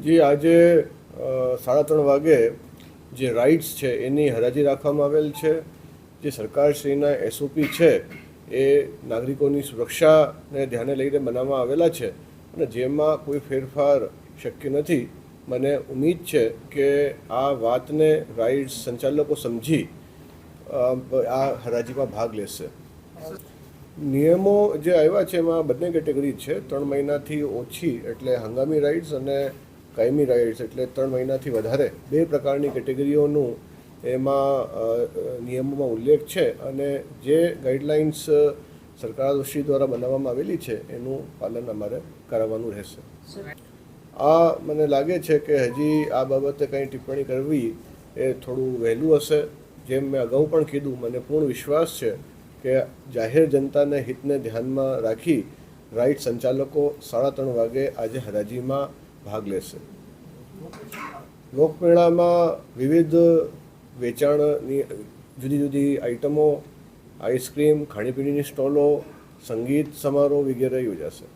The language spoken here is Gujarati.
જે આજે 3:30 વાગે જે રાઇડ્સ છે એની હરાજી રાખવામાં આવેલ છે. જે સરકારશ્રીના એસઓપી છે એ નાગરિકોની સુરક્ષાને ધ્યાને લઈને બનાવવામાં આવેલા છે અને જેમાં કોઈ ફેરફાર શક્ય નથી. મને ઉમ્મીદ છે કે આ વાતને રાઇડ્સ સંચાલકો સમજી આ હરાજીમાં ભાગ લેશે. નિયમો જે આવ્યા છે એમાં બંને કેટેગરી છે. 3 મહિનાથી ઓછી એટલે હંગામી રાઇડ્સ અને કાયમી રાઇડ્સ એટલે 3 મહિનાથી વધારે, બે પ્રકારની કેટેગરીઓનું એમાં નિયમોમાં ઉલ્લેખ છે અને જે ગાઈડલાઇન્સ સરકારશ્રી દ્વારા બનાવવામાં આવેલી છે એનું પાલન અમારે કરાવવાનું રહેશે. આ મને લાગે છે કે હજી આ બાબતે કંઈ ટિપ્પણી કરવી એ થોડું વહેલું હશે. જેમ મેં અગાઉ પણ કીધું, મને પૂર્ણ વિશ્વાસ છે કે જાહેર જનતાને હિતને ધ્યાનમાં રાખી રાઇડ સંચાલકો 3:30 વાગે આજે હરાજીમાં ભાગ લેશે. લોકમેળામાં વિવિધ વેચાણની જુદી જુદી આઇટમો, આઈસ્ક્રીમ, ખાણીપીણીની સ્ટોલો, સંગીત સમારોહ વગેરે યોજાશે.